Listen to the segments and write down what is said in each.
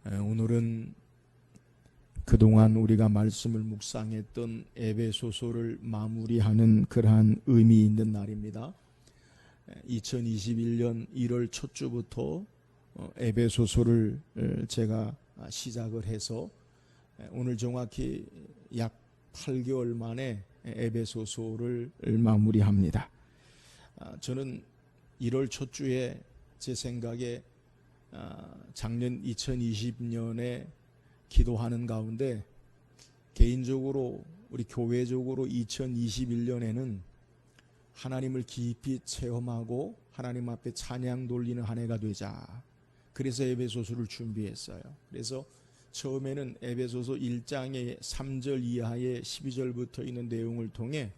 오늘은 그동안 우리가 말씀을 묵상했던 에베소서를 마무리하는 그러한 의미 있는 날입니다. 2021년 1월 첫 주부터 에베소서를 제가 시작을 해서 오늘 정확히 약 8개월 만에 에베소서를 마무리합니다. 저는 1월 첫 주에 제 생각에 작년 2020년에 기도하는 가운데 개인적으로 우리 교회적으로 2021년에는 하나님을 깊이 체험하고 하나님 앞에 찬양 돌리는 한 해가 되자. 그래서 에베소서를 준비했어요. 그래서 처음에는 에베소서 1장의 3절 이하의 12절부터 있는 내용을 통해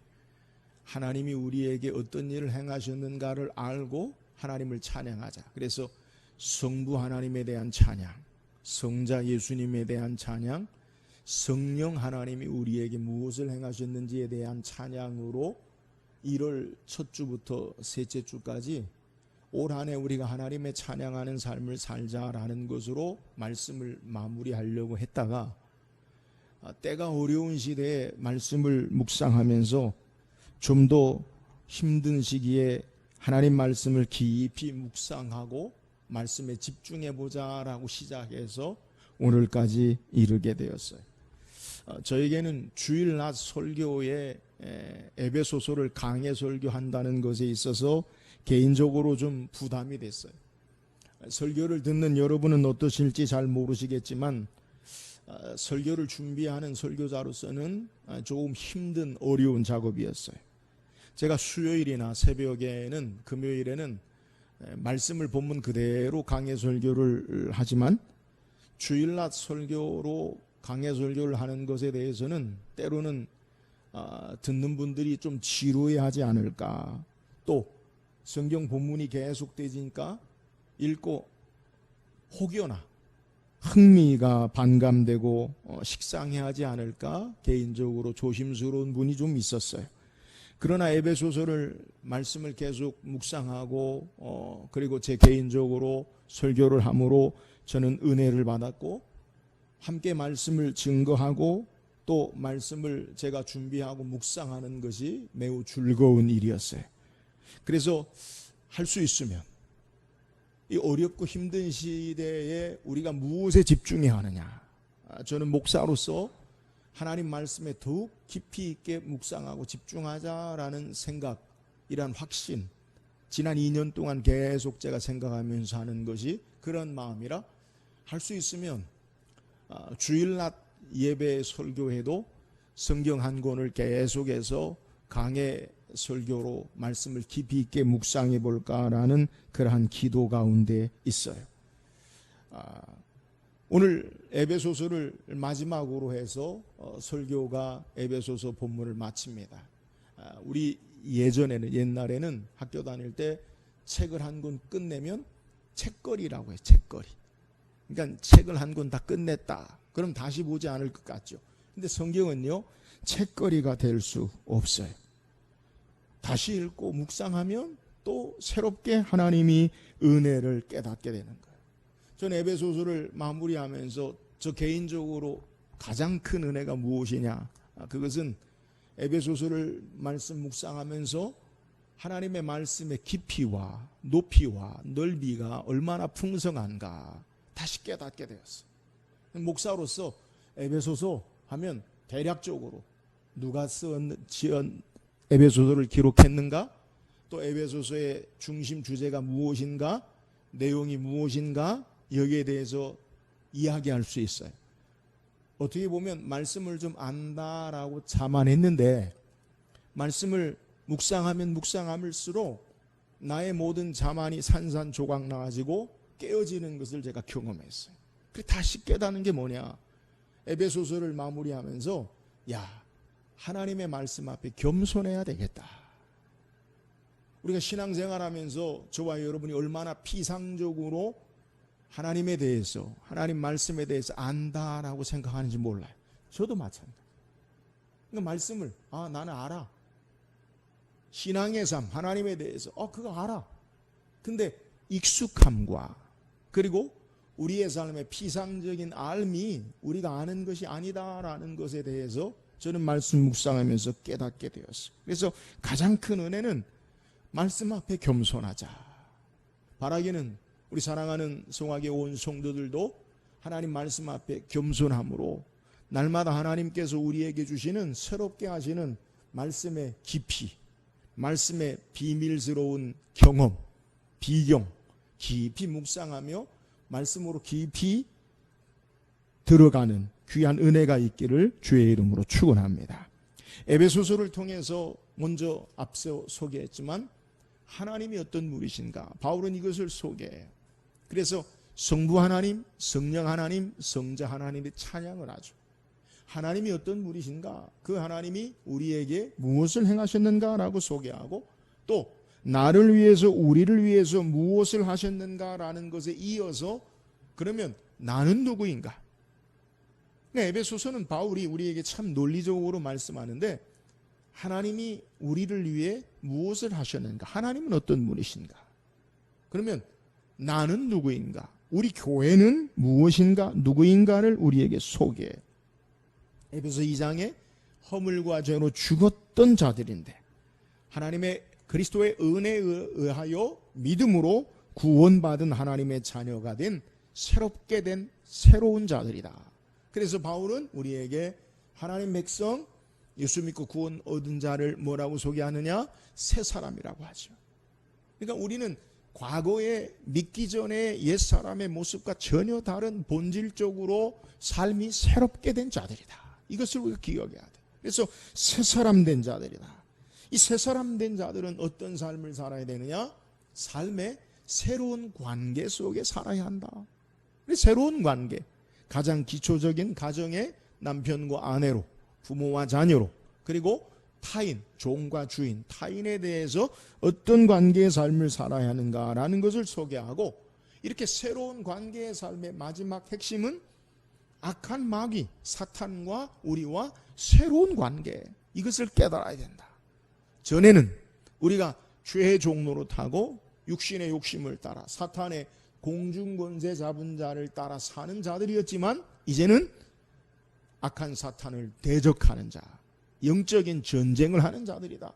하나님이 우리에게 어떤 일을 행하셨는가를 알고 하나님을 찬양하자. 그래서 성부 하나님에 대한 찬양, 성자 예수님에 대한 찬양, 성령 하나님이 우리에게 무엇을 행하셨는지에 대한 찬양으로 1월 첫 주부터 셋째 주까지 올 한 해 우리가 하나님의 찬양하는 삶을 살자라는 것으로 말씀을 마무리하려고 했다가 때가 어려운 시대에 말씀을 묵상하면서 좀 더 힘든 시기에 하나님 말씀을 깊이 묵상하고 말씀에 집중해보자라고 시작해서 오늘까지 이르게 되었어요. 저에게는 주일 낮 설교에 에베소서를 강해 설교한다는 것에 있어서 개인적으로 좀 부담이 됐어요. 설교를 듣는 여러분은 어떠실지 잘 모르시겠지만 설교를 준비하는 설교자로서는 조금 힘든 어려운 작업이었어요. 제가 수요일이나 새벽에는 금요일에는 말씀을 본문 그대로 강해 설교를 하지만 주일낮 설교로 강해 설교를 하는 것에 대해서는 때로는 듣는 분들이 좀 지루해하지 않을까. 또 성경 본문이 계속되니까 읽고 혹여나 흥미가 반감되고 식상해하지 않을까 개인적으로 조심스러운 분이 좀 있었어요. 그러나 에베소서를 말씀을 계속 묵상하고 그리고 제 개인적으로 설교를 함으로 저는 은혜를 받았고 함께 말씀을 증거하고 또 말씀을 제가 준비하고 묵상하는 것이 매우 즐거운 일이었어요. 그래서 할 수 있으면 이 어렵고 힘든 시대에 우리가 무엇에 집중해야 하느냐, 저는 목사로서 하나님 말씀에 더욱 깊이 있게 묵상하고 집중하자라는 생각, 이란 확신, 지난 2년 동안 계속 제가 생각하면서 하는 것이 그런 마음이라 할 수 있으면 주일낮 예배 설교에도 성경 한 권을 계속해서 강해 설교로 말씀을 깊이 있게 묵상해 볼까라는 그러한 기도 가운데 있어요. 오늘 에베소서를 마지막으로 해서 설교가 에베소서 본문을 마칩니다. 우리 옛날에는 학교 다닐 때 책을 한 권 끝내면 책거리라고 해요. 책거리. 그러니까 책을 한 권 다 끝냈다. 그럼 다시 보지 않을 것 같죠. 근데 성경은요, 책거리가 될 수 없어요. 다시 읽고 묵상하면 또 새롭게 하나님이 은혜를 깨닫게 되는 거예요. 저는 에베소서를 마무리하면서 저 개인적으로 가장 큰 은혜가 무엇이냐, 그것은 에베소서를 말씀 묵상하면서 하나님의 말씀의 깊이와 높이와 넓이가 얼마나 풍성한가 다시 깨닫게 되었어요. 목사로서 에베소서 하면 대략적으로 누가 지은 에베소서를 기록했는가, 또 에베소서의 중심 주제가 무엇인가, 내용이 무엇인가, 여기에 대해서 이야기할 수 있어요. 어떻게 보면 말씀을 좀 안다라고 자만했는데 말씀을 묵상하면 묵상할수록 나의 모든 자만이 산산조각 나가지고 깨어지는 것을 제가 경험했어요. 그래서 다시 깨닫는 게 뭐냐, 에베소서를 마무리하면서 하나님의 말씀 앞에 겸손해야 되겠다. 우리가 신앙생활하면서 저와 여러분이 얼마나 피상적으로 하나님에 대해서, 하나님 말씀에 대해서 안다라고 생각하는지 몰라요. 저도 마찬가지. 그러니까 말씀을 나는 알아. 신앙의 삶, 하나님에 대해서 그거 알아. 근데 익숙함과 그리고 우리의 삶의 피상적인 삶이 우리가 아는 것이 아니다라는 것에 대해서 저는 말씀 묵상하면서 깨닫게 되었어요. 그래서 가장 큰 은혜는 말씀 앞에 겸손하자. 바라기는 우리 사랑하는 성화교 온 성도들도 하나님 말씀 앞에 겸손함으로 날마다 하나님께서 우리에게 주시는 새롭게 하시는 말씀의 깊이, 말씀의 비밀스러운 경험, 비경 깊이 묵상하며 말씀으로 깊이 들어가는 귀한 은혜가 있기를 주의 이름으로 축원합니다. 에베소서를 통해서 먼저 앞서 소개했지만 하나님이 어떤 분이신가? 바울은 이것을 소개해요. 그래서 성부 하나님, 성령 하나님, 성자 하나님의 찬양을 하죠. 하나님이 어떤 분이신가? 그 하나님이 우리에게 무엇을 행하셨는가라고 소개하고 또 나를 위해서 우리를 위해서 무엇을 하셨는가라는 것에 이어서 그러면 나는 누구인가? 에베소서는 바울이 우리에게 참 논리적으로 말씀하는데 하나님이 우리를 위해 무엇을 하셨는가? 하나님은 어떤 분이신가? 그러면 나는 누구인가? 우리 교회는 무엇인가? 누구인가를 우리에게 소개해. 에베소 2장에 허물과 죄로 죽었던 자들인데 하나님의 그리스도의 은혜에 의하여 믿음으로 구원받은 하나님의 자녀가 된 새롭게 된 새로운 자들이다. 그래서 바울은 우리에게 하나님 백성 예수 믿고 구원 얻은 자를 뭐라고 소개하느냐? 새 사람이라고 하죠. 그러니까 우리는 과거에 믿기 전에 옛사람의 모습과 전혀 다른 본질적으로 삶이 새롭게 된 자들이다. 이것을 우리가 기억해야 돼. 그래서 새 사람 된 자들이다. 이 새 사람 된 자들은 어떤 삶을 살아야 되느냐? 삶의 새로운 관계 속에 살아야 한다. 새로운 관계, 가장 기초적인 가정의 남편과 아내로, 부모와 자녀로, 그리고 타인, 종과 주인, 타인에 대해서 어떤 관계의 삶을 살아야 하는가라는 것을 소개하고 이렇게 새로운 관계의 삶의 마지막 핵심은 악한 마귀, 사탄과 우리와 새로운 관계, 이것을 깨달아야 된다. 전에는 우리가 죄의 종로로 타고 육신의 욕심을 따라 사탄의 공중권세 잡은 자를 따라 사는 자들이었지만 이제는 악한 사탄을 대적하는 자, 영적인 전쟁을 하는 자들이다.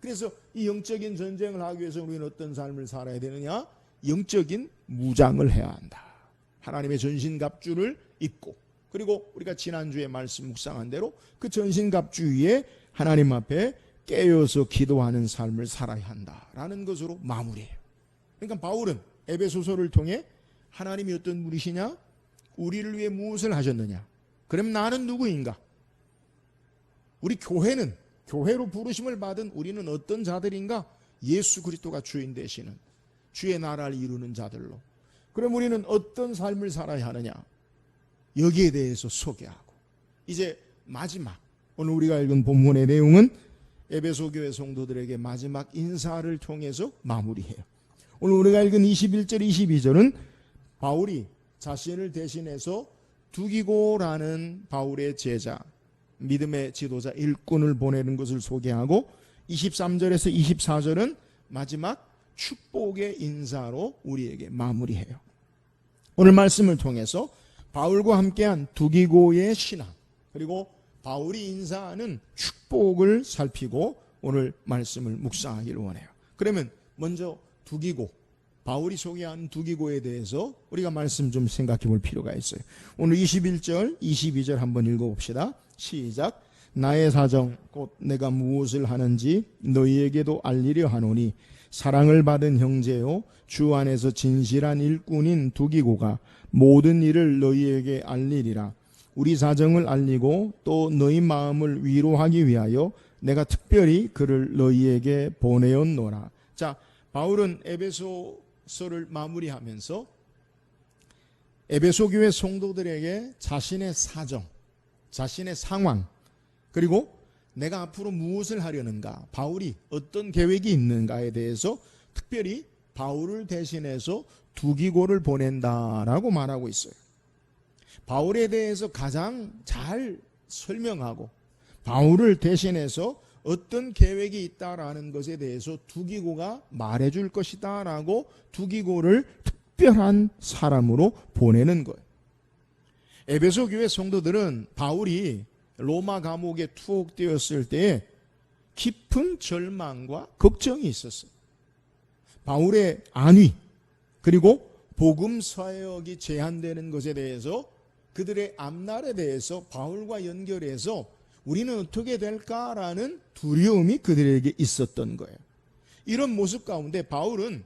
그래서 이 영적인 전쟁을 하기 위해서 우리는 어떤 삶을 살아야 되느냐? 영적인 무장을 해야 한다. 하나님의 전신갑주를 입고 그리고 우리가 지난주에 말씀 묵상한 대로 그 전신갑주 위에 하나님 앞에 깨어서 기도하는 삶을 살아야 한다라는 것으로 마무리해요. 그러니까 바울은 에베소서를 통해 하나님이 어떤 분이시냐? 우리를 위해 무엇을 하셨느냐? 그럼 나는 누구인가? 우리 교회는 교회로 부르심을 받은 우리는 어떤 자들인가? 예수 그리스도가 주인 되시는 주의 나라를 이루는 자들로. 그럼 우리는 어떤 삶을 살아야 하느냐? 여기에 대해서 소개하고 이제 마지막 오늘 우리가 읽은 본문의 내용은 에베소 교회 성도들에게 마지막 인사를 통해서 마무리해요. 오늘 우리가 읽은 21절 22절은 바울이 자신을 대신해서 두기고라는 바울의 제자, 믿음의 지도자 일꾼을 보내는 것을 소개하고 23절에서 24절은 마지막 축복의 인사로 우리에게 마무리해요. 오늘 말씀을 통해서 바울과 함께한 두기고의 신앙 그리고 바울이 인사하는 축복을 살피고 오늘 말씀을 묵상하기를 원해요. 그러면 먼저 두기고, 바울이 소개한 두기고에 대해서 우리가 말씀 좀 생각해 볼 필요가 있어요. 오늘 21절, 22절 한번 읽어봅시다. 시작. 나의 사정 곧 내가 무엇을 하는지 너희에게도 알리려 하노니 사랑을 받은 형제요 주 안에서 진실한 일꾼인 두기고가 모든 일을 너희에게 알리리라. 우리 사정을 알리고 또 너희 마음을 위로하기 위하여 내가 특별히 그를 너희에게 보내었노라. 자, 바울은 에베소서를 마무리하면서 에베소 교회 성도들에게 자신의 사정, 자신의 상황, 그리고 내가 앞으로 무엇을 하려는가, 바울이 어떤 계획이 있는가에 대해서 특별히 바울을 대신해서 두기고를 보낸다라고 말하고 있어요. 바울에 대해서 가장 잘 설명하고 바울을 대신해서 어떤 계획이 있다라는 것에 대해서 두기고가 말해줄 것이다 라고 두기고를 특별한 사람으로 보내는 거예요. 에베소 교회 성도들은 바울이 로마 감옥에 투옥되었을 때에 깊은 절망과 걱정이 있었어요. 바울의 안위 그리고 복음 사역이 제한되는 것에 대해서 그들의 앞날에 대해서 바울과 연결해서 우리는 어떻게 될까라는 두려움이 그들에게 있었던 거예요. 이런 모습 가운데 바울은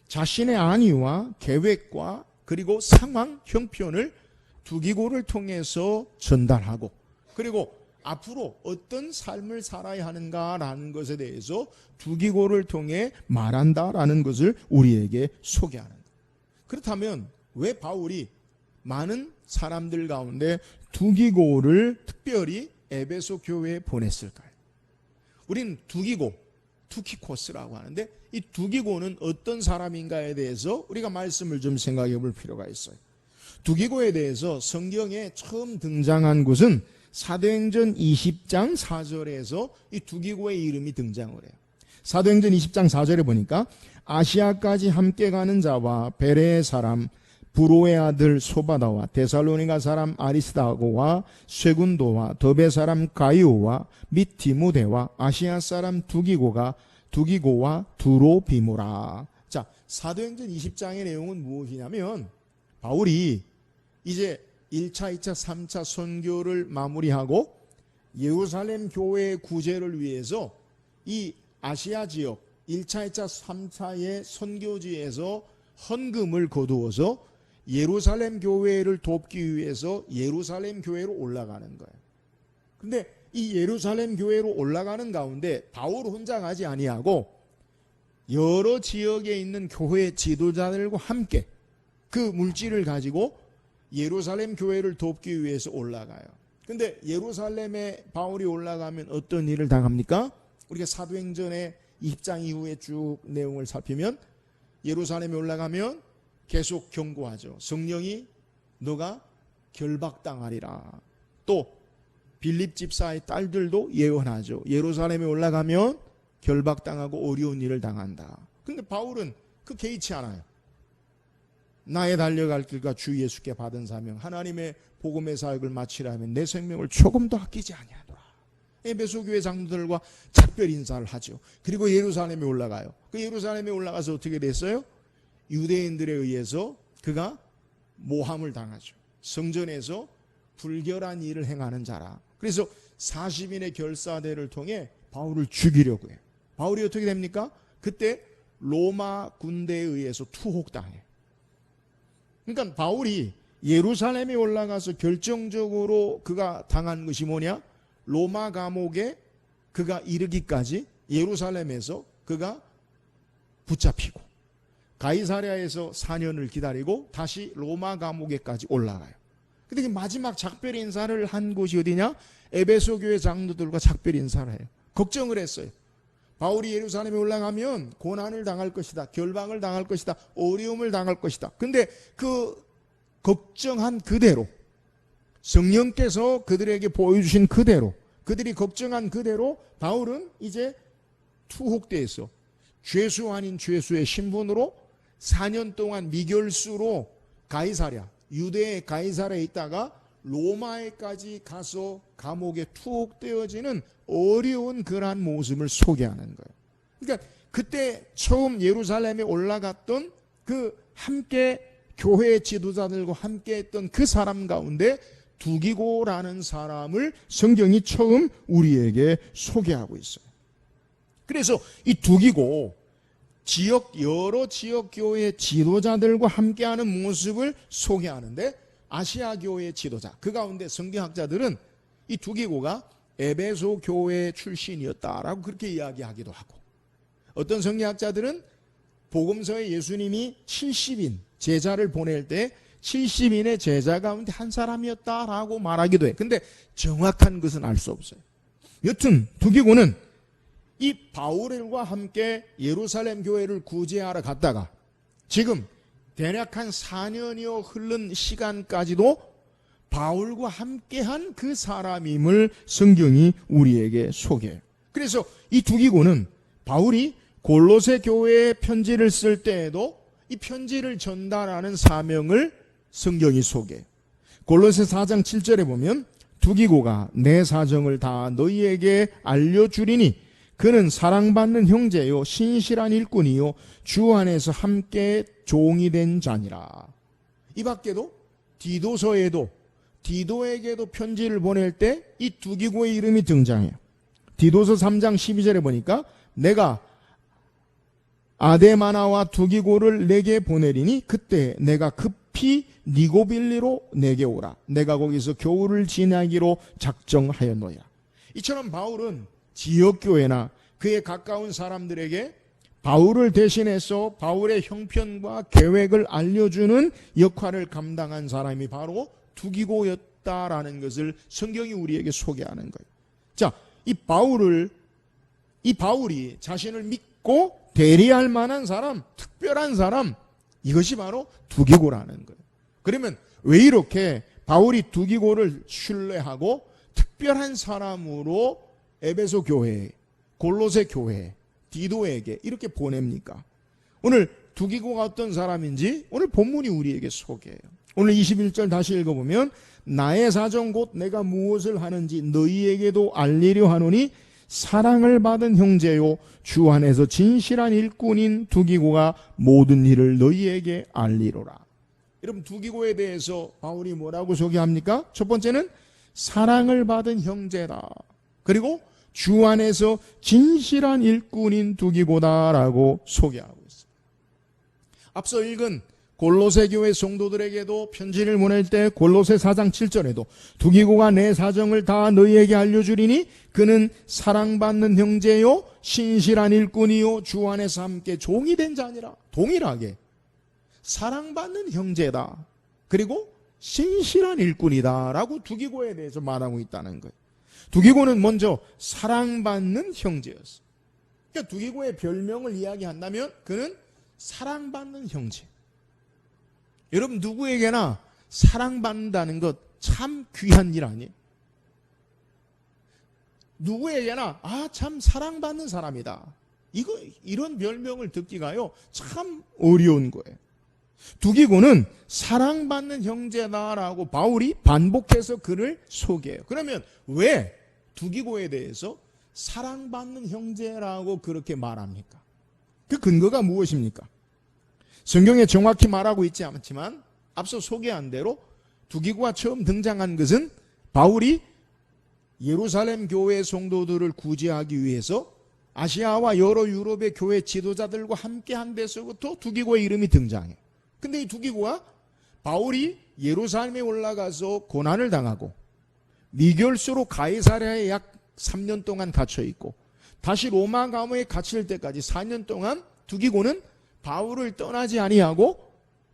자신의 안위와 계획과 그리고 상황 형편을 두기고를 통해서 전달하고 그리고 앞으로 어떤 삶을 살아야 하는가라는 것에 대해서 두기고를 통해 말한다라는 것을 우리에게 소개하는 거예요. 그렇다면 왜 바울이 많은 사람들 가운데 두기고를 특별히 에베소 교회에 보냈을까요? 우리는 두기고, 투키코스라고 하는데 이 두기고는 어떤 사람인가에 대해서 우리가 말씀을 좀 생각해 볼 필요가 있어요. 두기고에 대해서 성경에 처음 등장한 곳은 사도행전 20장 4절에서 이 두기고의 이름이 등장을 해요. 사도행전 20장 4절에 보니까 아시아까지 함께 가는 자와 베레의 사람 브로의 아들 소바다와 데살로니가 사람 아리스다고와 쇠군도와 더베 사람 가이오와 및 디모데와 아시아 사람 두기고와 두로비모라. 자, 사도행전 20장의 내용은 무엇이냐면 바울이 이제 1차, 2차, 3차 선교를 마무리하고 예루살렘 교회의 구제를 위해서 이 아시아 지역 1차, 2차, 3차의 선교지에서 헌금을 거두어서 예루살렘 교회를 돕기 위해서 예루살렘 교회로 올라가는 거예요. 근데 이 예루살렘 교회로 올라가는 가운데 바울 혼자 가지 아니하고 여러 지역에 있는 교회 지도자들과 함께 그 물질을 가지고 예루살렘 교회를 돕기 위해서 올라가요. 근데 예루살렘에 바울이 올라가면 어떤 일을 당합니까? 우리가 사도행전의 20장 이후에 쭉 내용을 살피면 예루살렘에 올라가면 계속 경고하죠. 성령이 너가 결박당하리라. 또 빌립 집사의 딸들도 예언하죠. 예루살렘에 올라가면 결박당하고 어려운 일을 당한다. 근데 바울은 그 개의치 않아요. 나의 달려갈 길과 주 예수께 받은 사명 하나님의 복음의 사역을 마치라면 내 생명을 조금도 아끼지 아니하노라. 에베소 교회 장로들과 작별 인사를 하죠. 그리고 예루살렘에 올라가요. 그 예루살렘에 올라가서 어떻게 됐어요? 유대인들에 의해서 그가 모함을 당하죠. 성전에서 불결한 일을 행하는 자라. 그래서 40인의 결사대를 통해 바울을 죽이려고 해요. 바울이 어떻게 됩니까? 그때 로마 군대에 의해서 투옥당해요. 그러니까 바울이 예루살렘에 올라가서 결정적으로 그가 당한 것이 뭐냐? 로마 감옥에 그가 이르기까지 예루살렘에서 그가 붙잡히고 가이사랴에서 4년을 기다리고 다시 로마 감옥에까지 올라가요. 근데 마지막 작별 인사를 한 곳이 어디냐? 에베소 교회 장로들과 작별 인사를 해요. 걱정을 했어요. 바울이 예루살렘에 올라가면 고난을 당할 것이다. 결박을 당할 것이다. 어려움을 당할 것이다. 근데 그 걱정한 그대로 성령께서 그들에게 보여주신 그대로 그들이 걱정한 그대로 바울은 이제 투옥대에서 죄수 아닌 죄수의 신분으로 4년 동안 미결수로 가이사랴 유대의 가이사랴에 있다가 로마에까지 가서 감옥에 투옥되어지는 어려운 그러한 모습을 소개하는 거예요. 그러니까 그때 처음 예루살렘에 올라갔던 그 함께 교회 지도자들과 함께 했던 그 사람 가운데 두기고라는 사람을 성경이 처음 우리에게 소개하고 있어요. 그래서 이 두기고 여러 지역 교회 지도자들과 함께하는 모습을 소개하는데 아시아 교회 지도자 그 가운데 성경학자들은 이 두기고가 에베소 교회 출신이었다라고 그렇게 이야기하기도 하고 어떤 성경학자들은 복음서에 예수님이 70인 제자를 보낼 때 70인의 제자 가운데 한 사람이었다라고 말하기도 해. 근데 정확한 것은 알 수 없어요. 여튼 두기고는 이 바울과 함께 예루살렘 교회를 구제하러 갔다가 지금 대략 한 4년여 흐른 시간까지도 바울과 함께한 그 사람임을 성경이 우리에게 소개해요. 그래서 이 두기고는 바울이 골로새 교회에 편지를 쓸 때에도 이 편지를 전달하는 사명을 성경이 소개해요. 골로새 4장 7절에 보면 두기고가 내 사정을 다 너희에게 알려주리니 그는 사랑받는 형제요 신실한 일꾼이요 주 안에서 함께 종이 된 자니라. 이 밖에도 디도에게도 편지를 보낼 때 이 두기고의 이름이 등장해요. 디도서 3장 12절에 보니까 내가 아데마나와 두기고를 내게 보내리니 그때 내가 급히 니고빌리로 내게 오라. 내가 거기서 겨울을 지나기로 작정하였노라. 이처럼 바울은 지역교회나 그에 가까운 사람들에게 바울을 대신해서 바울의 형편과 계획을 알려주는 역할을 감당한 사람이 바로 두기고였다라는 것을 성경이 우리에게 소개하는 거예요. 자, 이 바울이 자신을 믿고 대리할 만한 사람, 특별한 사람, 이것이 바로 두기고라는 거예요. 그러면 왜 이렇게 바울이 두기고를 신뢰하고 특별한 사람으로 에베소 교회, 골로새 교회, 디도에게 이렇게 보냅니까? 오늘 두기고가 어떤 사람인지 오늘 본문이 우리에게 소개해요. 오늘 21절 다시 읽어보면 나의 사정 곧 내가 무엇을 하는지 너희에게도 알리려 하노니 사랑을 받은 형제요 주 안에서 진실한 일꾼인 두기고가 모든 일을 너희에게 알리로라. 여러분 두기고에 대해서 바울이 뭐라고 소개합니까? 첫 번째는 사랑을 받은 형제다. 그리고 주 안에서 진실한 일꾼인 두기고다라고 소개하고 있습니다. 앞서 읽은 골로새 교회 성도들에게도 편지를 보낼 때 골로새 4장 7절에도 두기고가 내 사정을 다 너희에게 알려주리니 그는 사랑받는 형제요 신실한 일꾼이요 주 안에서 함께 종이 된 자니라. 동일하게 사랑받는 형제다. 그리고 신실한 일꾼이다 라고 두기고에 대해서 말하고 있다는 거예요. 두기고는 먼저 사랑받는 형제였어요. 그러니까 두기고의 별명을 이야기한다면 그는 사랑받는 형제. 여러분 누구에게나 사랑받는다는 것 참 귀한 일 아니에요? 누구에게나 참 사랑받는 사람이다. 이런 별명을 듣기가요 참 어려운 거예요. 두기고는 사랑받는 형제다라고 바울이 반복해서 그를 소개해요. 그러면 왜 두기고에 대해서 사랑받는 형제라고 그렇게 말합니까? 그 근거가 무엇입니까? 성경에 정확히 말하고 있지 않지만 앞서 소개한 대로 두기고가 처음 등장한 것은 바울이 예루살렘 교회 성도들을 구제하기 위해서 아시아와 여러 유럽의 교회 지도자들과 함께한 데서부터 두기고의 이름이 등장해요. 근데 이 두기고가 바울이 예루살렘에 올라가서 고난을 당하고 미결수로 가이사랴에 약 3년 동안 갇혀 있고 다시 로마 감옥에 갇힐 때까지 4년 동안 두기고는 바울을 떠나지 아니하고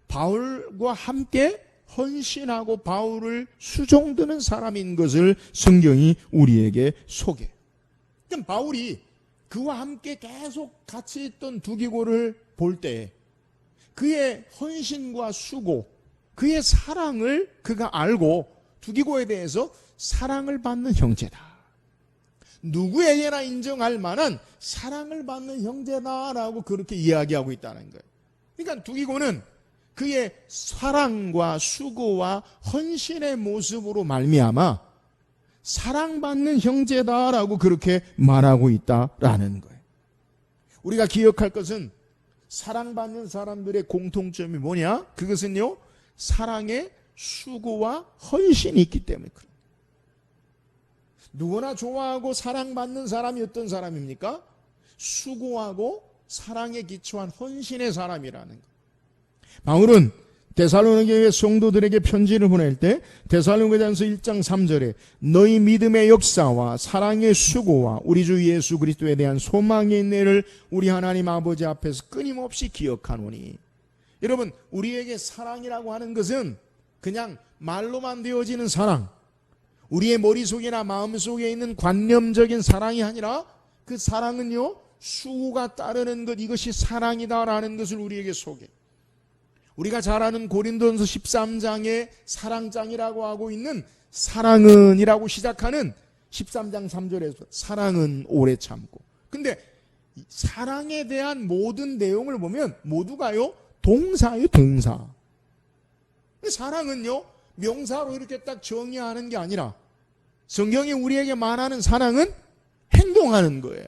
바울과 함께 헌신하고 바울을 수종드는 사람인 것을 성경이 우리에게 소개해요. 그럼 바울이 그와 함께 계속 같이 있던 두기고를 볼 때 그의 헌신과 수고, 그의 사랑을 그가 알고 두기고에 대해서 사랑을 받는 형제다. 누구에게나 인정할 만한 사랑을 받는 형제다라고 그렇게 이야기하고 있다는 거예요. 그러니까 두기고는 그의 사랑과 수고와 헌신의 모습으로 말미암아 사랑받는 형제다라고 그렇게 말하고 있다라는 거예요. 우리가 기억할 것은 사랑받는 사람들의 공통점이 뭐냐? 그것은요, 사랑의 수고와 헌신이 있기 때문에 그래요. 누구나 좋아하고 사랑받는 사람이 어떤 사람입니까? 수고하고 사랑에 기초한 헌신의 사람이라는 거예요. 바울은 데살로니가 교회 성도들에게 편지를 보낼 때 데살로니가전서 1장 3절에 너희 믿음의 역사와 사랑의 수고와 우리 주 예수 그리스도에 대한 소망의 인내를 우리 하나님 아버지 앞에서 끊임없이 기억하노니. 여러분 우리에게 사랑이라고 하는 것은 그냥 말로만 되어지는 사랑, 우리의 머릿속이나 마음속에 있는 관념적인 사랑이 아니라 그 사랑은요 수고가 따르는 것, 이것이 사랑이다라는 것을 우리에게 소개해요. 우리가 잘 아는 고린도전서 13장의 사랑장이라고 하고 있는 사랑은 이라고 시작하는 13장 3절에서 사랑은 오래 참고. 근데 사랑에 대한 모든 내용을 보면 모두가요 동사예요, 동사. 사랑은요, 명사로 이렇게 딱 정의하는 게 아니라 성경이 우리에게 말하는 사랑은 행동하는 거예요.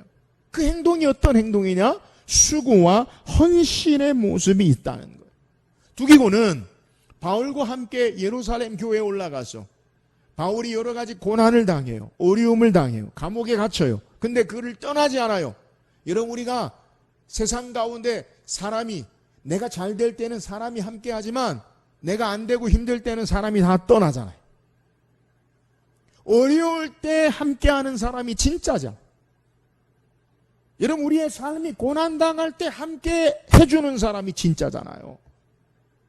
그 행동이 어떤 행동이냐? 수고와 헌신의 모습이 있다는 거예요. 두기고는 바울과 함께 예루살렘 교회에 올라가서 바울이 여러 가지 고난을 당해요. 어려움을 당해요. 감옥에 갇혀요. 근데 그를 떠나지 않아요. 여러분, 우리가 세상 가운데 사람이, 내가 잘 될 때는 사람이 함께 하지만 내가 안 되고 힘들 때는 사람이 다 떠나잖아요. 어려울 때 함께하는 사람이 진짜죠. 여러분, 우리의 삶이 고난당할 때 함께 해주는 사람이 진짜잖아요.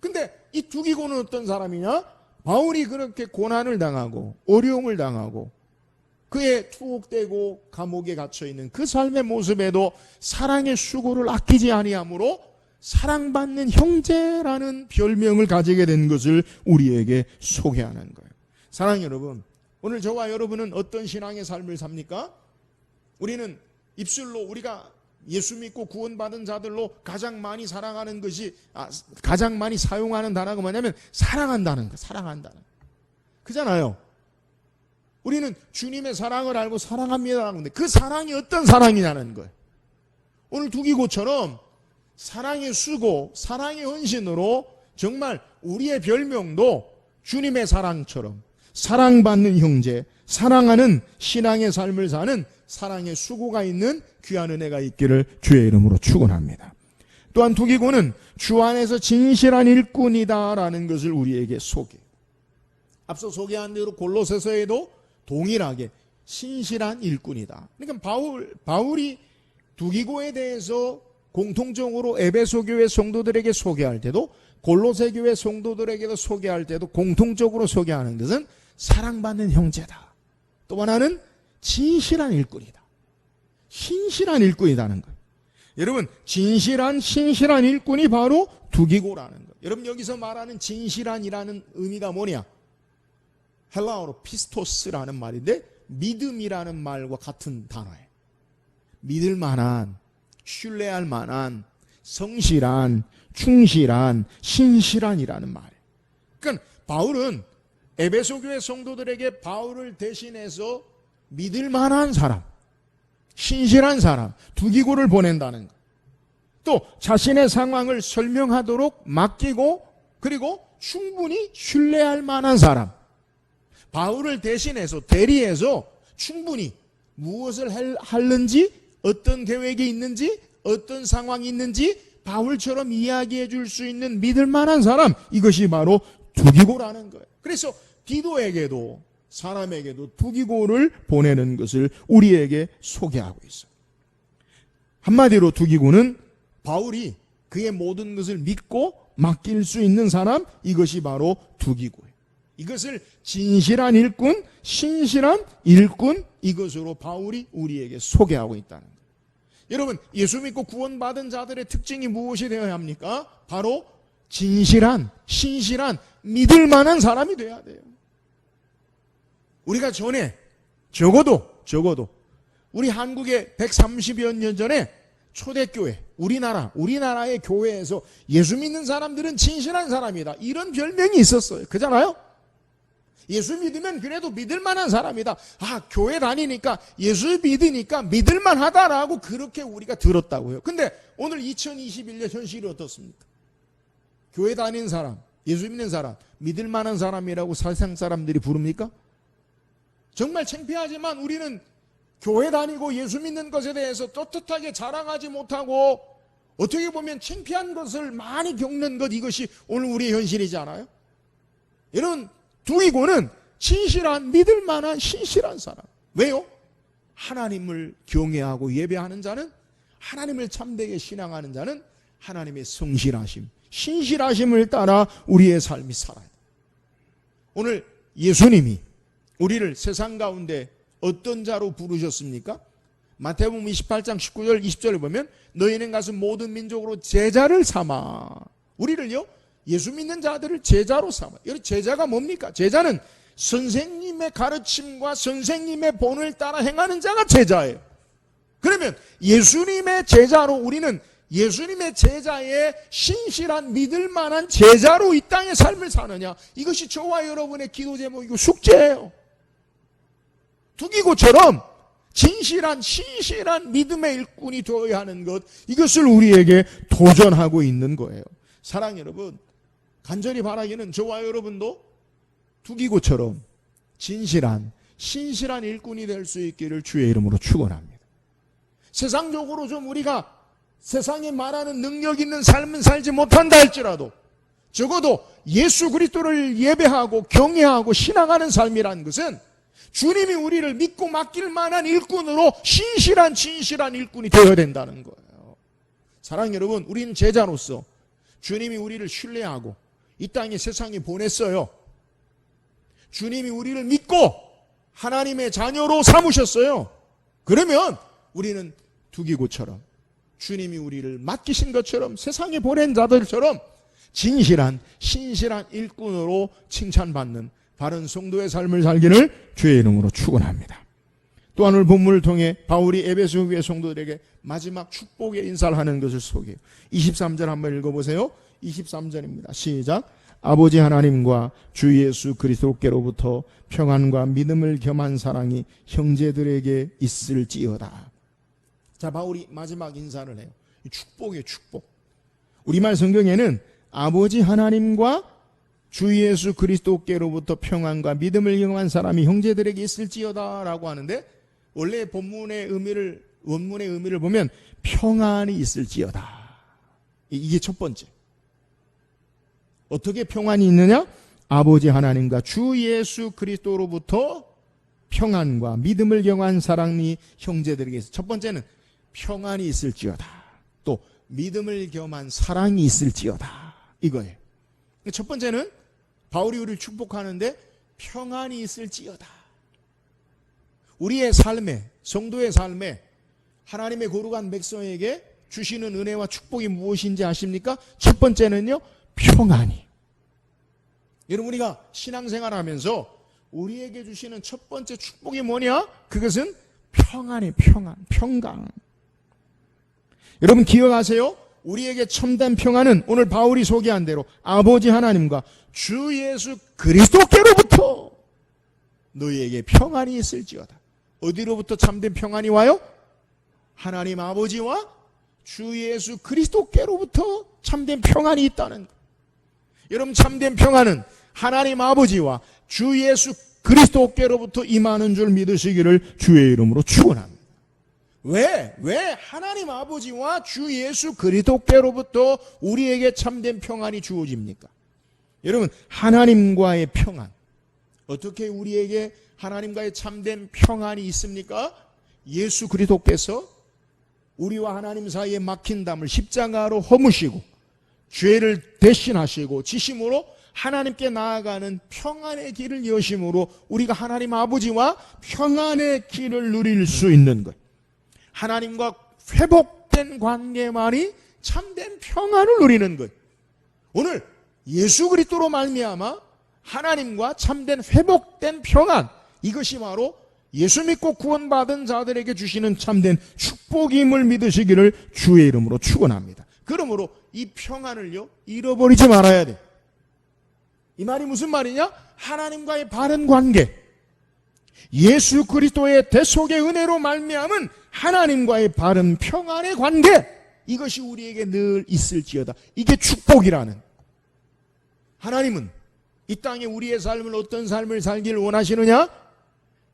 근데 이 두기고는 어떤 사람이냐? 바울이 그렇게 고난을 당하고 어려움을 당하고 그의 투옥되고 감옥에 갇혀있는 그 삶의 모습에도 사랑의 수고를 아끼지 아니하므로 사랑받는 형제라는 별명을 가지게 된 것을 우리에게 소개하는 거예요. 사랑 여러분, 오늘 저와 여러분은 어떤 신앙의 삶을 삽니까? 우리는 입술로 우리가 예수 믿고 구원받은 자들로 가장 많이 사랑하는 것이, 가장 많이 사용하는 단어가 뭐냐면 사랑한다는 거, 사랑한다는 거. 그잖아요. 우리는 주님의 사랑을 알고 사랑합니다. 근데 그 사랑이 어떤 사랑이냐는 거예요. 오늘 두기고처럼 사랑의 수고, 사랑의 헌신으로 정말 우리의 별명도 주님의 사랑처럼 사랑받는 형제, 사랑하는 신앙의 삶을 사는 사랑의 수고가 있는 귀한 은혜가 있기를 주의 이름으로 축원합니다. 또한 두기고는 주 안에서 진실한 일꾼이다라는 것을 우리에게 소개. 앞서 소개한 대로 골로새서에도 동일하게 신실한 일꾼이다. 그러니까 바울이 두기고에 대해서 공통적으로 에베소 교회 성도들에게 소개할 때도 골로새 교회 성도들에게도 소개할 때도 공통적으로 소개하는 것은 사랑받는 형제다. 또 하나는 진실한 일꾼이다. 신실한 일꾼이라는 거예요. 여러분, 진실한 신실한 일꾼이 바로 두기고라는 거예요. 여러분, 여기서 말하는 진실한이라는 의미가 뭐냐? 헬라어로 피스토스라는 말인데 믿음이라는 말과 같은 단어예요. 믿을 만한, 신뢰할 만한, 성실한, 충실한, 신실한이라는 말이에요. 그러니까 바울은 에베소 교회 성도들에게 바울을 대신해서 믿을 만한 사람, 신실한 사람, 두기고를 보낸다는 것. 또 자신의 상황을 설명하도록 맡기고 그리고 충분히 신뢰할 만한 사람, 바울을 대신해서 대리해서 충분히 무엇을 하는지, 어떤 계획이 있는지, 어떤 상황이 있는지 바울처럼 이야기해 줄 수 있는 믿을 만한 사람, 이것이 바로 두기고라는 거예요. 그래서 디도에게도 사람에게도 두기고를 보내는 것을 우리에게 소개하고 있어요. 한마디로 두기고는 바울이 그의 모든 것을 믿고 맡길 수 있는 사람, 이것이 바로 두기고예요. 이것을 진실한 일꾼, 신실한 일꾼, 이것으로 바울이 우리에게 소개하고 있다는 거예요. 여러분, 예수 믿고 구원받은 자들의 특징이 무엇이 되어야 합니까? 바로 진실한, 신실한, 믿을 만한 사람이 돼야 돼요. 우리가 전에 적어도 우리 한국에 130여 년 전에 초대교회, 우리나라의 교회에서 예수 믿는 사람들은 진실한 사람이다, 이런 별명이 있었어요. 그잖아요? 예수 믿으면 그래도 믿을 만한 사람이다. 교회 다니니까, 예수 믿으니까 믿을 만하다라고 그렇게 우리가 들었다고요. 근데 오늘 2021년 현실이 어떻습니까? 교회 다니는 사람, 예수 믿는 사람, 믿을 만한 사람이라고 세상 사람들이 부릅니까? 정말 창피하지만 우리는 교회 다니고 예수 믿는 것에 대해서 떳떳하게 자랑하지 못하고 어떻게 보면 창피한 것을 많이 겪는 것, 이것이 오늘 우리의 현실이지 않아요? 여러분, 두기고는 진실한, 믿을 만한 신실한 사람. 왜요? 하나님을 경외하고 예배하는 자는, 하나님을 참되게 신앙하는 자는 하나님의 성실하심, 신실하심을 따라 우리의 삶이 살아야 돼. 오늘 예수님이 우리를 세상 가운데 어떤 자로 부르셨습니까? 마태복음 28장 19절 20절을 보면 너희는 가서 모든 민족으로 제자를 삼아. 우리를요, 예수 믿는 자들을 제자로 삼아. 여기 제자가 뭡니까? 제자는 선생님의 가르침과 선생님의 본을 따라 행하는 자가 제자예요. 그러면 예수님의 제자로 우리는 예수님의 제자의 신실한 믿을 만한 제자로 이 땅의 삶을 사느냐, 이것이 저와 여러분의 기도 제목이고 숙제예요. 두기고처럼 진실한 신실한 믿음의 일꾼이 되어야 하는 것, 이것을 우리에게 도전하고 있는 거예요. 사랑 여러분, 간절히 바라기는 저와 여러분도 두기고처럼 진실한 신실한 일꾼이 될 수 있기를 주의 이름으로 축원합니다. 세상적으로 좀 우리가 세상에 말하는 능력 있는 삶은 살지 못한다 할지라도 적어도 예수 그리스도를 예배하고 경외하고 신앙하는 삶이란 것은 주님이 우리를 믿고 맡길 만한 일꾼으로 신실한 진실한 일꾼이 되어야 된다는 거예요. 사랑 여러분, 우리는 제자로서 주님이 우리를 신뢰하고 이 땅에 세상에 보냈어요. 주님이 우리를 믿고 하나님의 자녀로 삼으셨어요. 그러면 우리는 두기고처럼 주님이 우리를 맡기신 것처럼 세상에 보낸 자들처럼 진실한 신실한 일꾼으로 칭찬받는 바른 성도의 삶을 살기를 주의 이름으로 축원합니다. 또한 오늘 본문을 통해 바울이 에베소 교회 성도들에게 마지막 축복의 인사를 하는 것을 소개해요. 23절 한번 읽어보세요. 23절입니다. 시작. 아버지 하나님과 주 예수 그리스도께로부터 평안과 믿음을 겸한 사랑이 형제들에게 있을지어다. 자, 바울이 마지막 인사를 해요. 축복이에요, 축복. 우리말 성경에는 아버지 하나님과 주 예수 그리스도께로부터 평안과 믿음을 경험한 사람이 형제들에게 있을지어다 라고 하는데, 원래 본문의 의미를, 원문의 의미를 보면 평안이 있을지어다. 이게 첫 번째. 어떻게 평안이 있느냐? 아버지 하나님과 주 예수 그리스도로부터 평안과 믿음을 경험한 사랑이 형제들에게 있어. 첫 번째는 평안이 있을지어다. 또 믿음을 겸한 사랑이 있을지어다. 이거예요. 첫 번째는 바울이 우리를 축복하는데 평안이 있을지어다. 우리의 삶에, 성도의 삶에 하나님의 거룩한 백성에게 주시는 은혜와 축복이 무엇인지 아십니까? 첫 번째는요, 평안이. 여러분, 우리가 신앙생활하면서 우리에게 주시는 첫 번째 축복이 뭐냐? 그것은 평안이, 평강. 여러분 기억하세요? 우리에게 참된 평안은 오늘 바울이 소개한 대로 아버지 하나님과 주 예수 그리스도께로부터 너희에게 평안이 있을지어다. 어디로부터 참된 평안이 와요? 하나님 아버지와 주 예수 그리스도께로부터 참된 평안이 있다는 것. 여러분, 참된 평안은 하나님 아버지와 주 예수 그리스도께로부터 임하는 줄 믿으시기를 주의 이름으로 축원합니다. 왜 하나님 아버지와 주 예수 그리스도께로부터 우리에게 참된 평안이 주어집니까? 여러분, 하나님과의 평안. 어떻게 우리에게 하나님과의 참된 평안이 있습니까? 예수 그리스도께서 우리와 하나님 사이에 막힌 담을 십자가로 허무시고 죄를 대신하시고 지심으로 하나님께 나아가는 평안의 길을 여심으로 우리가 하나님 아버지와 평안의 길을 누릴 수 있는 것. 하나님과 회복된 관계만이 참된 평안을 누리는 것. 오늘 예수 그리스도로 말미암아 하나님과 참된 회복된 평안, 이것이 바로 예수 믿고 구원받은 자들에게 주시는 참된 축복임을 믿으시기를 주의 이름으로 축원합니다. 그러므로 이 평안을요, 잃어버리지 말아야 돼. 이 말이 무슨 말이냐? 하나님과의 바른 관계, 예수 그리스도의 대속의 은혜로 말미암은 하나님과의 바른 평안의 관계, 이것이 우리에게 늘 있을지어다. 이게 축복이라는. 하나님은 이 땅에 우리의 삶을 어떤 삶을 살기를 원하시느냐?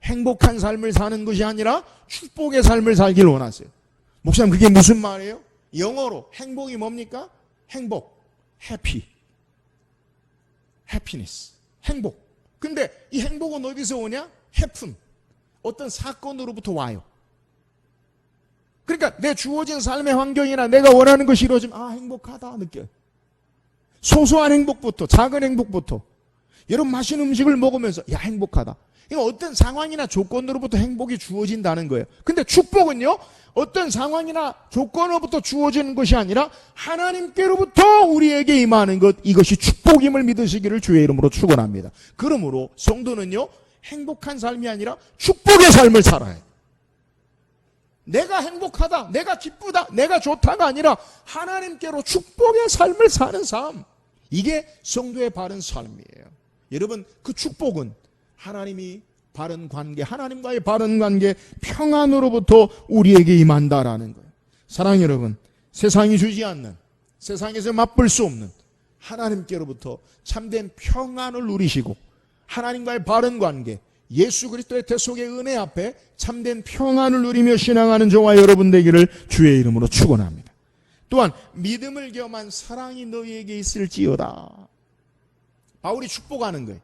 행복한 삶을 사는 것이 아니라 축복의 삶을 살기를 원하세요. 목사님, 그게 무슨 말이에요? 영어로 행복이 뭡니까? 행복, 해피니스, 행복. 근데 이 행복은 어디서 오냐? 해픈, 어떤 사건으로부터 와요. 그러니까 내 주어진 삶의 환경이나 내가 원하는 것이 이루어지면 행복하다 느껴요. 소소한 행복부터, 작은 행복부터. 여러분, 맛있는 음식을 먹으면서 행복하다. 이거 어떤 상황이나 조건으로부터 행복이 주어진다는 거예요. 근데 축복은요, 어떤 상황이나 조건으로부터 주어지는 것이 아니라 하나님께로부터 우리에게 임하는 것, 이것이 축복임을 믿으시기를 주의 이름으로 축원합니다. 그러므로 성도는요, 행복한 삶이 아니라 축복의 삶을 살아요. 내가 행복하다, 내가 기쁘다, 내가 좋다가 아니라 하나님께로 축복의 삶을 사는 삶. 이게 성도의 바른 삶이에요. 여러분, 그 축복은 하나님이 바른 관계, 하나님과의 바른 관계, 평안으로부터 우리에게 임한다라는 거예요. 사랑하는 여러분, 세상이 주지 않는, 세상에서 맛볼 수 없는 하나님께로부터 참된 평안을 누리시고 하나님과의 바른 관계, 예수 그리스도의 대속의 은혜 앞에 참된 평안을 누리며 신앙하는 저와 여러분 되기를 주의 이름으로 축원합니다. 또한 믿음을 겸한 사랑이 너희에게 있을지어다. 바울이 축복하는 거예요.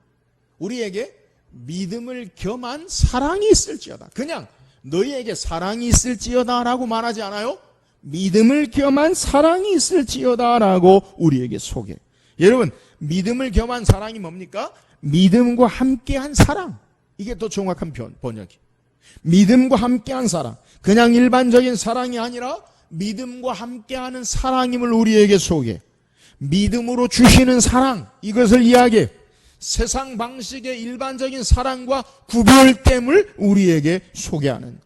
우리에게 믿음을 겸한 사랑이 있을지어다. 그냥 너희에게 사랑이 있을지어다라고 말하지 않아요. 믿음을 겸한 사랑이 있을지어다라고 우리에게 소개. 여러분, 믿음을 겸한 사랑이 뭡니까? 믿음과 함께한 사랑. 이게 더 정확한 번역이. 믿음과 함께한 사랑. 그냥 일반적인 사랑이 아니라 믿음과 함께하는 사랑임을 우리에게 소개. 믿음으로 주시는 사랑, 이것을 이야기해. 세상 방식의 일반적인 사랑과 구별됨을 우리에게 소개하는,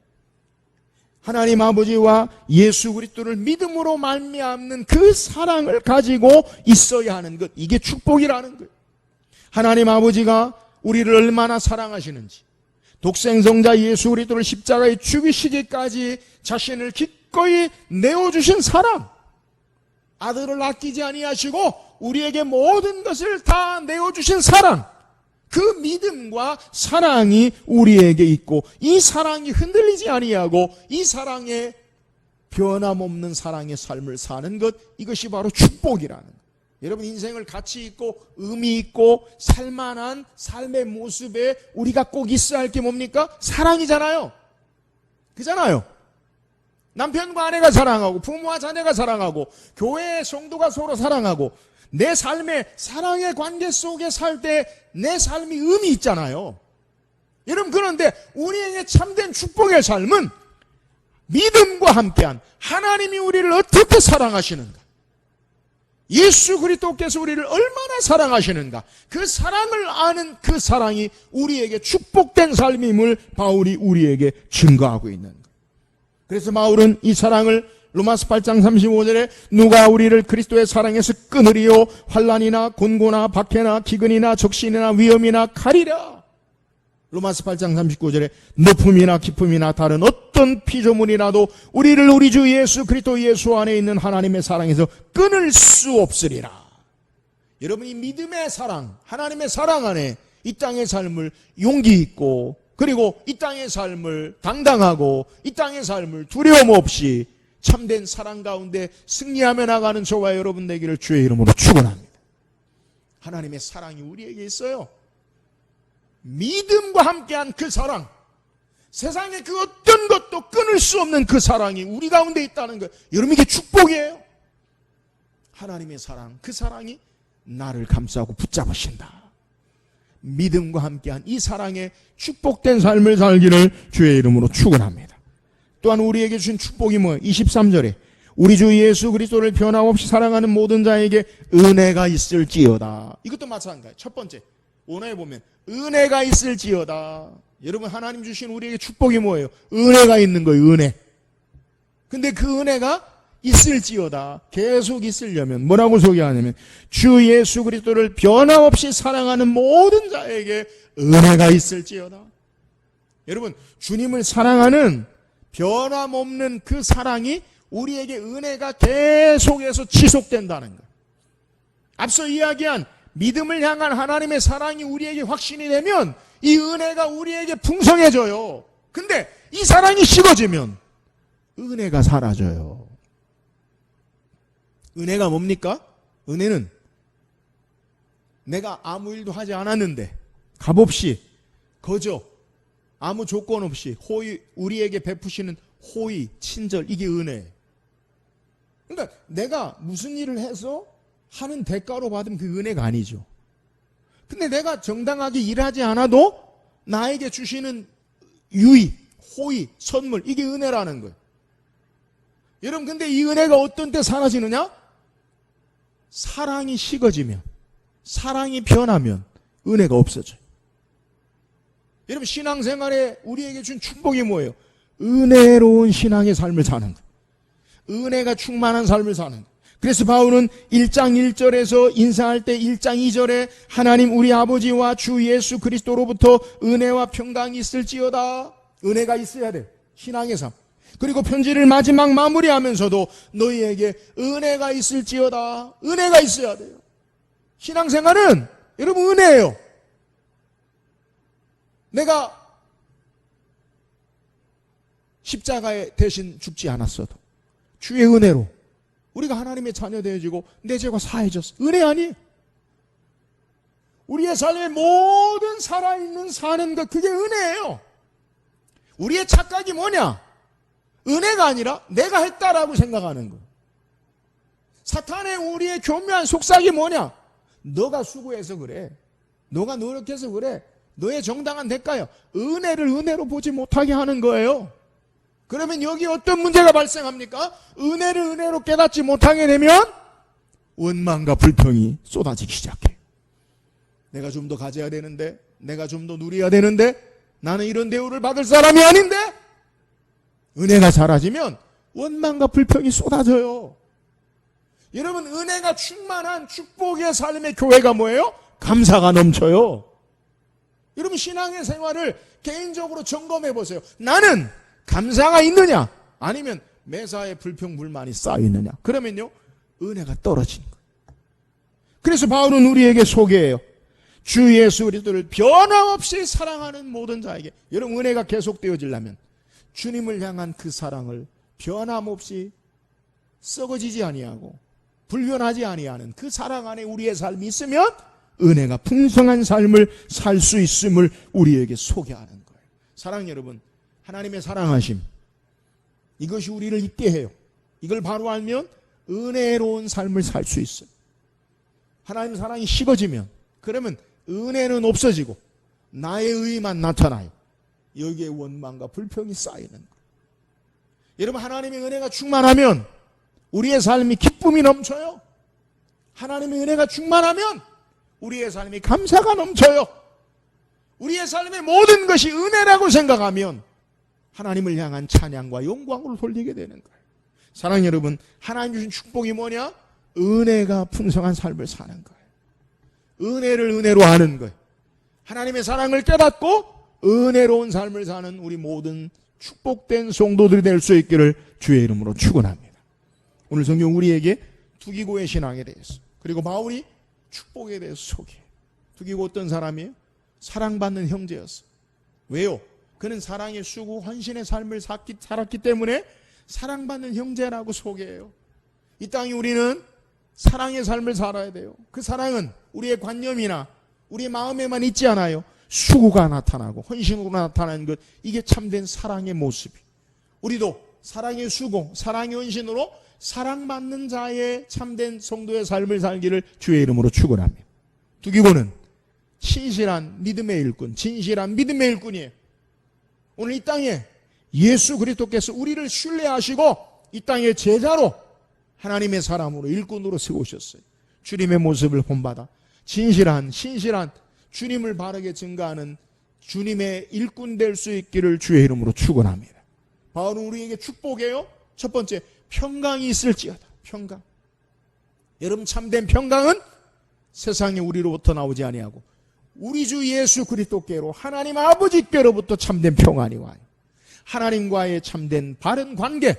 하나님 아버지와 예수 그리스도를 믿음으로 말미암는 그 사랑을 가지고 있어야 하는 것, 이게 축복이라는 거예요. 하나님 아버지가 우리를 얼마나 사랑하시는지, 독생성자 예수 그리스도를 십자가에 죽이시기까지 자신을 기꺼이 내어주신 사랑, 아들을 아끼지 아니하시고 우리에게 모든 것을 다 내어주신 사랑, 그 믿음과 사랑이 우리에게 있고 이 사랑이 흔들리지 아니하고 이 사랑에 변함없는 사랑의 삶을 사는 것, 이것이 바로 축복이라는 것. 여러분, 인생을 가치 있고 의미 있고 살만한 삶의 모습에 우리가 꼭 있어야 할 게 뭡니까? 사랑이잖아요. 그잖아요. 남편과 아내가 사랑하고 부모와 자녀가 사랑하고 교회의 성도가 서로 사랑하고 내 삶의 사랑의 관계 속에 살 때 내 삶이 의미 있잖아요. 여러분, 그런데 우리에게 참된 축복의 삶은 믿음과 함께한 하나님이 우리를 어떻게 사랑하시는가, 예수 그리스도께서 우리를 얼마나 사랑하시는가, 그 사랑을 아는 그 사랑이 우리에게 축복된 삶임을 바울이 우리에게 증거하고 있는 거예요. 그래서 바울은 이 사랑을 로마서 8장 35절에 누가 우리를 그리스도의 사랑에서 끊으리요, 환난이나 곤고나 박해나 기근이나 적신이나 위험이나 칼이라. 로마서 8장 39절에 높음이나 깊음이나 다른 어떤 피조물이라도 우리를 우리 주 예수 그리스도 예수 안에 있는 하나님의 사랑에서 끊을 수 없으리라. 여러분, 이 믿음의 사랑, 하나님의 사랑 안에 이 땅의 삶을 용기 있고, 그리고 이 땅의 삶을 당당하고 이 땅의 삶을 두려움 없이 참된 사랑 가운데 승리하며 나가는 저와 여러분 되기를 주의 이름으로 축원합니다. 하나님의 사랑이 우리에게 있어요. 믿음과 함께한 그 사랑, 세상의 그 어떤 것도 끊을 수 없는 그 사랑이 우리 가운데 있다는 것, 여러분, 이게 축복이에요. 하나님의 사랑, 그 사랑이 나를 감싸고 붙잡으신다. 믿음과 함께한 이 사랑에 축복된 삶을 살기를 주의 이름으로 축원합니다. 또한 우리에게 주신 축복이 뭐예요? 23절에 우리 주 예수 그리스도를 변함없이 사랑하는 모든 자에게 은혜가 있을지어다. 이것도 마찬가지예요. 첫 번째, 오너에 보면 은혜가 있을지어다. 여러분, 하나님 주신 우리에게 축복이 뭐예요? 은혜가 있는 거예요. 은혜. 근데 그 은혜가 있을지어다, 계속 있으려면 뭐라고 소개하냐면 주 예수 그리스도를 변함없이 사랑하는 모든 자에게 은혜가 있을지어다. 여러분, 주님을 사랑하는 변함없는 그 사랑이 우리에게 은혜가 계속해서 지속된다는 것. 앞서 이야기한 믿음을 향한 하나님의 사랑이 우리에게 확신이 되면 이 은혜가 우리에게 풍성해져요. 근데 이 사랑이 식어지면 은혜가 사라져요. 은혜가 뭡니까? 은혜는 내가 아무 일도 하지 않았는데 값없이 거저 아무 조건 없이 우리에게 베푸시는 호의, 친절, 이게 은혜예요. 그러니까 내가 무슨 일을 해서 하는 대가로 받은 그 은혜가 아니죠. 근데 내가 정당하게 일하지 않아도 나에게 주시는 유의, 호의, 선물, 이게 은혜라는 거예요. 여러분, 근데 이 은혜가 어떤 때 사라지느냐? 사랑이 식어지면, 사랑이 변하면 은혜가 없어져요. 여러분, 신앙생활에 우리에게 준 축복이 뭐예요? 은혜로운 신앙의 삶을 사는 거예요. 은혜가 충만한 삶을 사는 거예요. 그래서 바울은 1장 1절에서 인사할 때 1장 2절에 하나님 우리 아버지와 주 예수 그리스도로부터 은혜와 평강이 있을지어다. 은혜가 있어야 돼요. 신앙의 삶. 그리고 편지를 마지막 마무리하면서도 너희에게 은혜가 있을지어다. 은혜가 있어야 돼요. 신앙생활은 여러분 은혜예요. 내가 십자가에 대신 죽지 않았어도 주의 은혜로 우리가 하나님의 자녀 되어지고 내 죄가 사해졌어. 은혜 아니에요. 우리의 삶의 모든 살아있는 사는 것 그게 은혜예요. 우리의 착각이 뭐냐? 은혜가 아니라 내가 했다라고 생각하는 거예요. 사탄의 우리의 교묘한 속삭이 뭐냐? 너가 수고해서 그래. 너가 노력해서 그래. 너의 정당한 대가요. 은혜를 은혜로 보지 못하게 하는 거예요. 그러면 여기 어떤 문제가 발생합니까? 은혜를 은혜로 깨닫지 못하게 되면 원망과 불평이 쏟아지기 시작해요. 내가 좀 더 가져야 되는데, 내가 좀 더 누려야 되는데, 나는 이런 대우를 받을 사람이 아닌데? 은혜가 사라지면 원망과 불평이 쏟아져요. 여러분, 은혜가 충만한 축복의 삶의 교회가 뭐예요? 감사가 넘쳐요. 여러분, 신앙의 생활을 개인적으로 점검해 보세요. 나는 감사가 있느냐? 아니면 매사에 불평, 불만이 쌓여 있느냐? 그러면요, 은혜가 떨어지는 거예요. 그래서 바울은 우리에게 소개해요. 주 예수 그리스도를 변함없이 사랑하는 모든 자에게. 여러분, 은혜가 계속되어지려면 주님을 향한 그 사랑을 변함없이 썩어지지 아니하고 불변하지 아니하는 그 사랑 안에 우리의 삶이 있으면 은혜가 풍성한 삶을 살 수 있음을 우리에게 소개하는 거예요. 사랑 여러분, 하나님의 사랑하심, 이것이 우리를 있게 해요. 이걸 바로 알면 은혜로운 삶을 살 수 있어요. 하나님 사랑이 식어지면, 그러면 은혜는 없어지고 나의 의만 나타나요. 여기에 원망과 불평이 쌓이는 거예요. 여러분, 하나님의 은혜가 충만하면 우리의 삶이 기쁨이 넘쳐요. 하나님의 은혜가 충만하면 우리의 삶이 감사가 넘쳐요. 우리의 삶의 모든 것이 은혜라고 생각하면 하나님을 향한 찬양과 영광을 돌리게 되는 거예요. 사랑하는 여러분, 하나님 주신 축복이 뭐냐? 은혜가 풍성한 삶을 사는 거예요. 은혜를 은혜로 하는 거예요. 하나님의 사랑을 깨닫고 은혜로운 삶을 사는 우리 모든 축복된 성도들이 될 수 있기를 주의 이름으로 축원합니다. 오늘 성경 우리에게 두기고의 신앙에 대해서, 그리고 바울이 축복에 대해서 소개해요. 두기고 어떤 사람이에요? 사랑받는 형제였어요. 왜요? 그는 사랑의 수고 헌신의 삶을 살았기 때문에 사랑받는 형제라고 소개해요. 이 땅에 우리는 사랑의 삶을 살아야 돼요. 그 사랑은 우리의 관념이나 우리의 마음에만 있지 않아요. 수고가 나타나고 헌신으로 나타나는 것, 이게 참된 사랑의 모습이. 우리도 사랑의 수고, 사랑의 헌신으로 사랑받는 자의 참된 성도의 삶을 살기를 주의 이름으로 축원합니다. 두기고는 신실한 믿음의 일꾼, 진실한 믿음의 일꾼이에요. 오늘 이 땅에 예수 그리스도께서 우리를 신뢰하시고 이 땅의 제자로 하나님의 사람으로 일꾼으로 세우셨어요. 주님의 모습을 본받아 신실한 주님을 바르게 증거하는 주님의 일꾼 될 수 있기를 주의 이름으로 축원합니다. 바울은 우리에게 축복이에요. 첫 번째, 평강이 있을지어다. 평강. 여러분, 참된 평강은 세상에 우리로부터 나오지 아니하고 우리 주 예수 그리스도께로 하나님 아버지께로부터 참된 평안이 와요. 하나님과의 참된 바른 관계,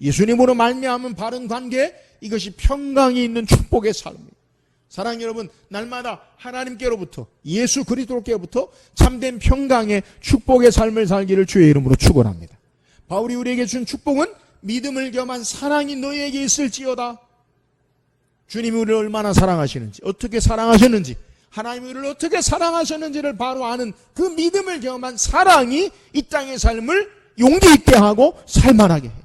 예수님으로 말미암은 바른 관계, 이것이 평강이 있는 축복의 삶입니다. 사랑하는 여러분, 날마다 하나님께로부터, 예수 그리스도께로부터 참된 평강의 축복의 삶을 살기를 주의 이름으로 축원합니다. 바울이 우리에게 준 축복은 믿음을 겸한 사랑이 너희에게 있을지어다. 주님이 우리를 얼마나 사랑하시는지, 어떻게 사랑하셨는지, 하나님이 우리를 어떻게 사랑하셨는지를 바로 아는 그 믿음을 겸한 사랑이 이 땅의 삶을 용기 있게 하고 살만하게 해요.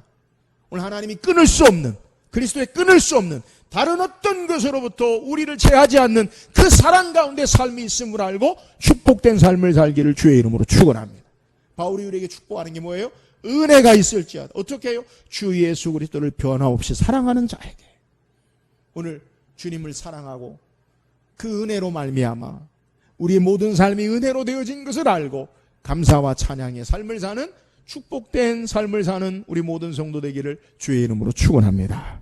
오늘 하나님이 끊을 수 없는, 그리스도의 끊을 수 없는 다른 어떤 것으로부터 우리를 제하지 않는 그 사랑 가운데 삶이 있음을 알고 축복된 삶을 살기를 주의 이름으로 축원합니다. 바울이 우리에게 축복하는 게 뭐예요? 은혜가 있을지어다. 어떻게 해요? 주 예수 그리스도를 변함없이 사랑하는 자에게. 오늘 주님을 사랑하고 그 은혜로 말미암아 우리의 모든 삶이 은혜로 되어진 것을 알고 감사와 찬양의 삶을 사는 축복된 삶을 사는 우리 모든 성도 되기를 주의 이름으로 축원합니다.